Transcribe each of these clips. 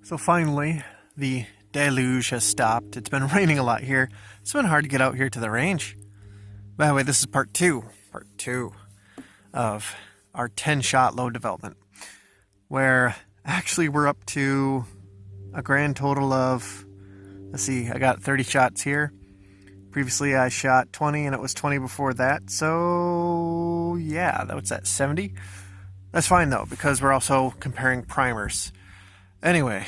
So finally, the deluge has stopped. It's been raining a lot here. It's been hard to get out here to the range. By the way, this is part two of our 10-shot load development, where actually we're up to a grand total of, let's see, I got 30 shots here. Previously I shot 20 and it was 20 before that, so yeah, what's that, 70? That's fine though, because we're also comparing primers. Anyway,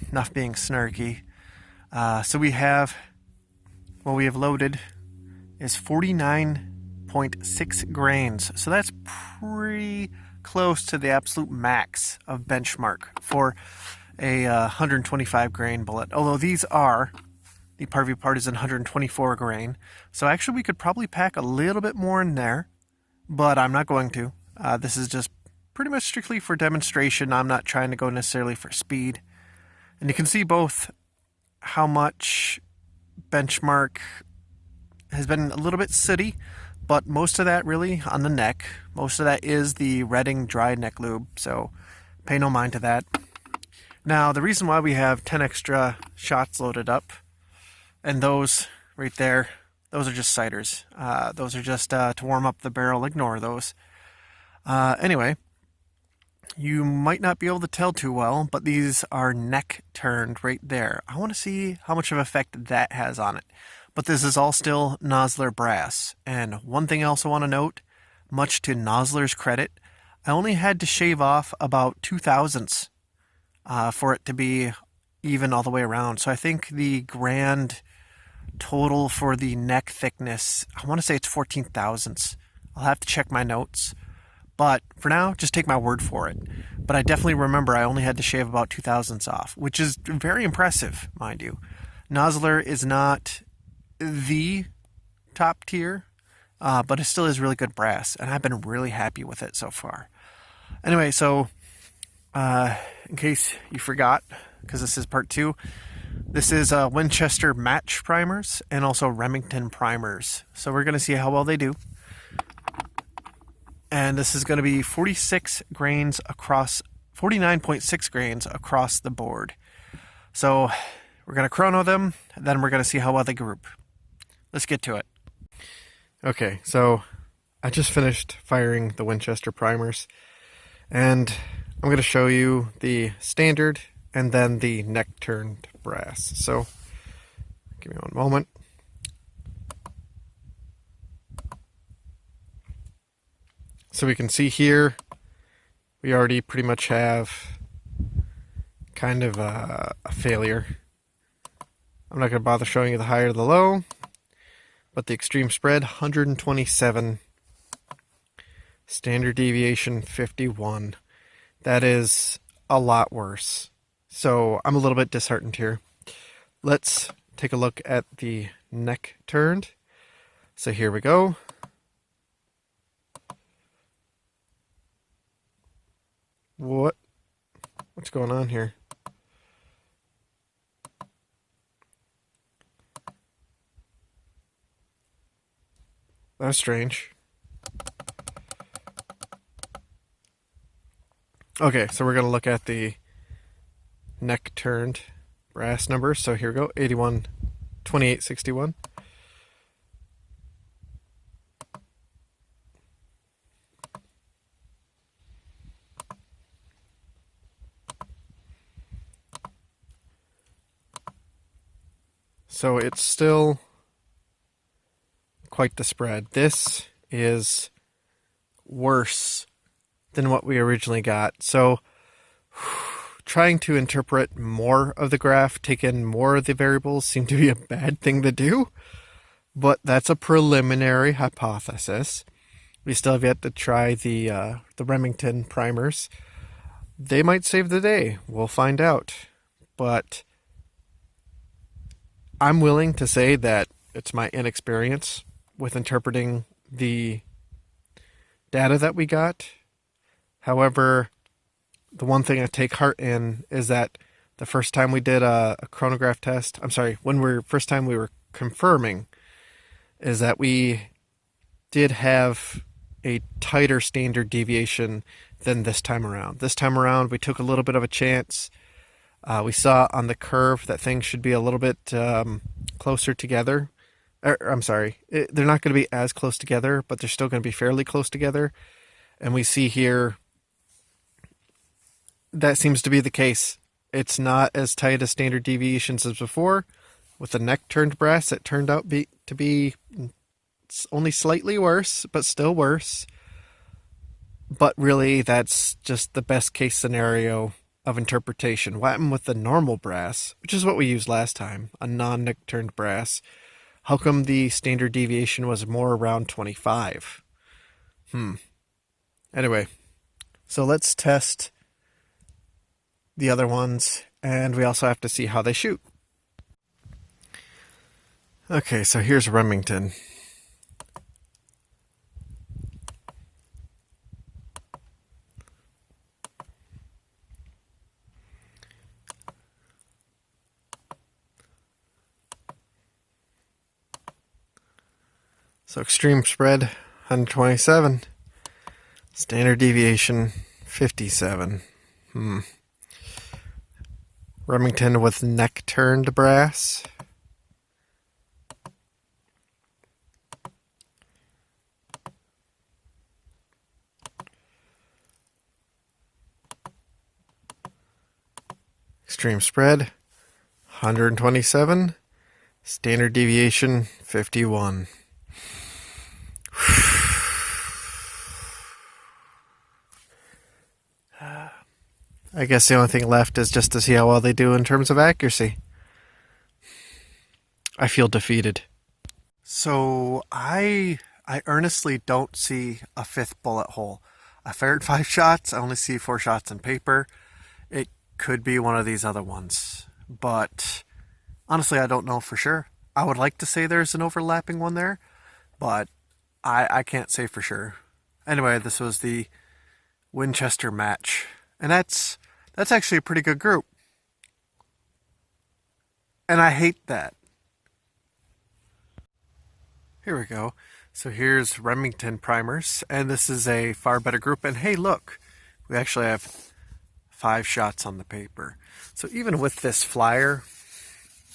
enough being snarky. So we have, what we have loaded is 49.6 grains. So that's pretty close to the absolute max of benchmark for a 125 grain bullet. Although these are, the Parvy Partisan 124 grain. So actually we could probably pack a little bit more in there, but I'm not going to. This is just pretty much strictly for demonstration. I'm not trying to go necessarily for speed. And you can see both how much benchmark has been a little bit sooty, but most of that really on the neck. Most of that is the Redding dry neck lube, so pay no mind to that. Now, the reason why we have 10 extra shots loaded up, and those right there, those are just sighters. Those are just to warm up the barrel. Ignore those. Anyway, you might not be able to tell too well, but these are neck turned right there. I want to see how much of an effect that has on it. But this is all still Nosler brass. And one thing I also want to note, much to Nosler's credit, I only had to shave off about 0.02 for it to be even all the way around. So I think the grand total for the neck thickness, I want to say it's 14 thousandths. I'll have to check my notes. But for now, just take my word for it. But I definitely remember I only had to shave about 0.02 off, which is very impressive, mind you. Nosler is not the top tier, but it still is really good brass, and I've been really happy with it so far. Anyway, so in case you forgot, because this is part two, this is Winchester match primers and also Remington primers. So we're going to see how well they do. And this is going to be 46 grains across, 49.6 grains across the board. So we're going to chrono them, and then we're going to see how well they group. Let's get to it. Okay, so I just finished firing the Winchester primers, and I'm going to show you the standard and then the neck-turned brass. So give me one moment. So we can see here, we already pretty much have kind of a failure. I'm not going to bother showing you the high or the low, but the extreme spread, 127. Standard deviation, 51. That is a lot worse. So I'm a little bit disheartened here. Let's take a look at the neck turned. So here we go. What's going on here? That's strange. Okay, so we're going to look at the neck turned brass numbers. So here we go, 81, 28, 61. So it's still quite the spread. This is worse than what we originally got. So trying to interpret more of the graph, take in more of the variables, seemed to be a bad thing to do. But that's a preliminary hypothesis. We still have yet to try the Remington primers. They might save the day. We'll find out. But I'm willing to say that it's my inexperience with interpreting the data that we got. However, the one thing I take heart in is that the first time we did a chronograph test, first time we were confirming, is that we did have a tighter standard deviation than this time around. This time around, we took a little bit of a chance. We saw on the curve that things should be a little bit closer together. I'm sorry, they're not going to be as close together, but they're still going to be fairly close together. And we see here that seems to be the case. It's not as tight as standard deviations as before. With the neck turned brass, it turned out to be only slightly worse, but still worse. But really, that's just the best case scenario of interpretation. What happened with the normal brass, which is what we used last time, a non-neck turned brass? How come the standard deviation was more around 25? Anyway, so let's test the other ones, and we also have to see how they shoot. Okay, so here's Remington. So extreme spread, 127. Standard deviation, 57. Remington with neck turned brass. Extreme spread, 127. Standard deviation, 51. I guess the only thing left is just to see how well they do in terms of accuracy. I feel defeated. So I earnestly don't see a fifth bullet hole. I fired 5 shots. I only see 4 shots on paper. It could be one of these other ones, but honestly, I don't know for sure. I would like to say there's an overlapping one there, but I can't say for sure. Anyway, this was the Winchester match, and that's actually a pretty good group, and I hate that. Here we go. So here's Remington primers, and this is a far better group. And hey, look, we actually have 5 shots on the paper. So even with this flyer,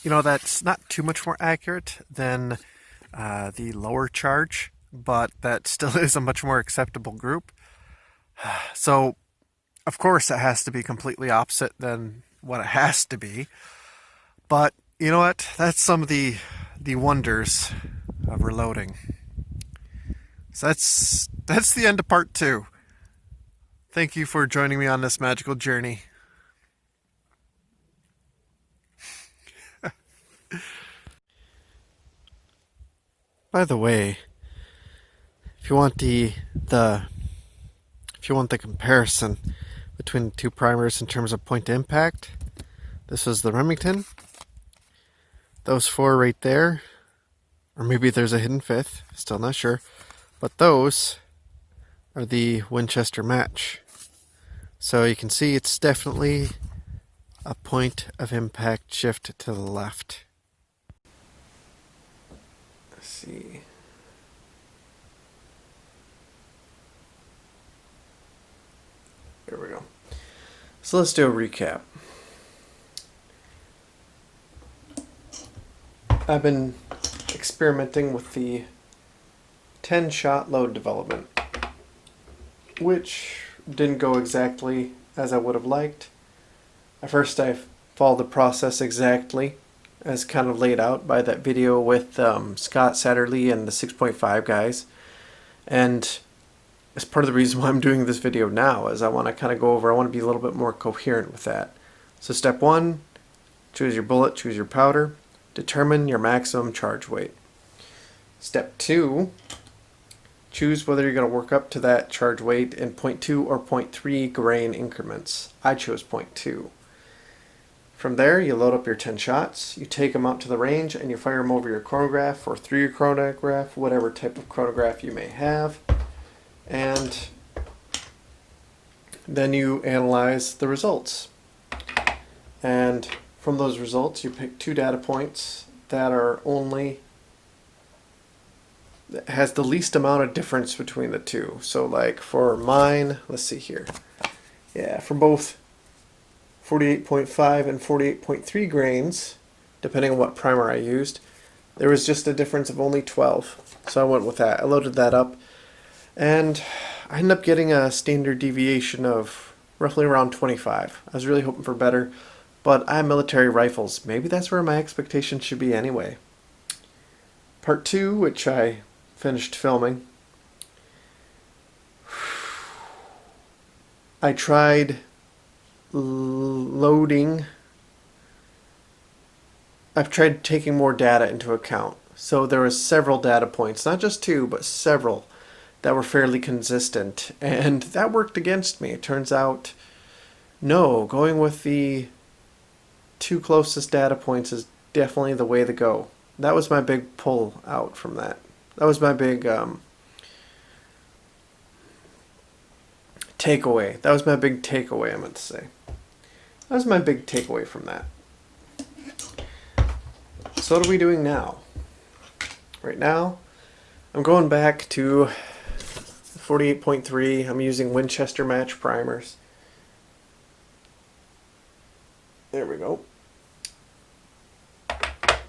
that's not too much more accurate than the lower charge, but that still is a much more acceptable group. So, of course, it has to be completely opposite than what it has to be. But you know what? That's some of the wonders of reloading. So that's the end of part 2. Thank you for joining me on this magical journey. By the way, if you want the comparison between the 2 primers in terms of point to impact, this was the Remington. Those 4 right there, or maybe there's a hidden 5th, still not sure, but those are the Winchester match. So you can see it's definitely a point of impact shift to the left. Let's see. There we go. So let's do a recap. I've been experimenting with the 10-shot load development, which didn't go exactly as I would have liked. At first I followed the process exactly as kind of laid out by that video with Scott Satterley and the 6.5 guys. And as part of the reason why I'm doing this video now is I want to kind of go over, I want to be a little bit more coherent with that. So step 1, choose your bullet, choose your powder, determine your maximum charge weight. Step 2, choose whether you're going to work up to that charge weight in 0.2 or 0.3 grain increments. I chose 0.2. From there, you load up your 10 shots, you take them out to the range, and you fire them over your chronograph or through your chronograph, whatever type of chronograph you may have. And then you analyze the results. And from those results, you pick 2 data points that has the least amount of difference between the 2. So like for mine, let's see here. Yeah, for both 48.5 and 48.3 grains, depending on what primer I used. There was just a difference of only 12, so I went with that. I loaded that up, and I ended up getting a standard deviation of roughly around 25. I was really hoping for better, but I have military rifles. Maybe that's where my expectations should be anyway. Part 2, which I finished filming, I tried loading. I've tried taking more data into account. So there was several data points, not just two, but several that were fairly consistent, and that worked against me. It turns out, no, going with the two closest data points is definitely the way to go. That was my big pull out from that. That was my big takeaway. That was my big takeaway, I meant to say. That was my big takeaway from that. So what are we doing now? Right now, I'm going back to 48.3. I'm using Winchester match primers. There we go.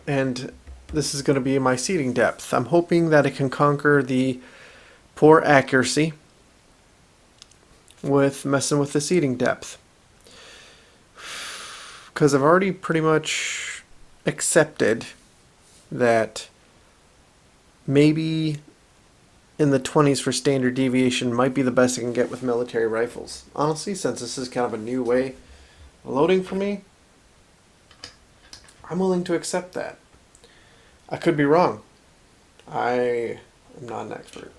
And this is going to be my seating depth. I'm hoping that it can conquer the poor accuracy with messing with the seating depth. Because I've already pretty much accepted that maybe in the 20s for standard deviation might be the best I can get with military rifles. Honestly, since this is kind of a new way of loading for me, I'm willing to accept that. I could be wrong. I am not an expert.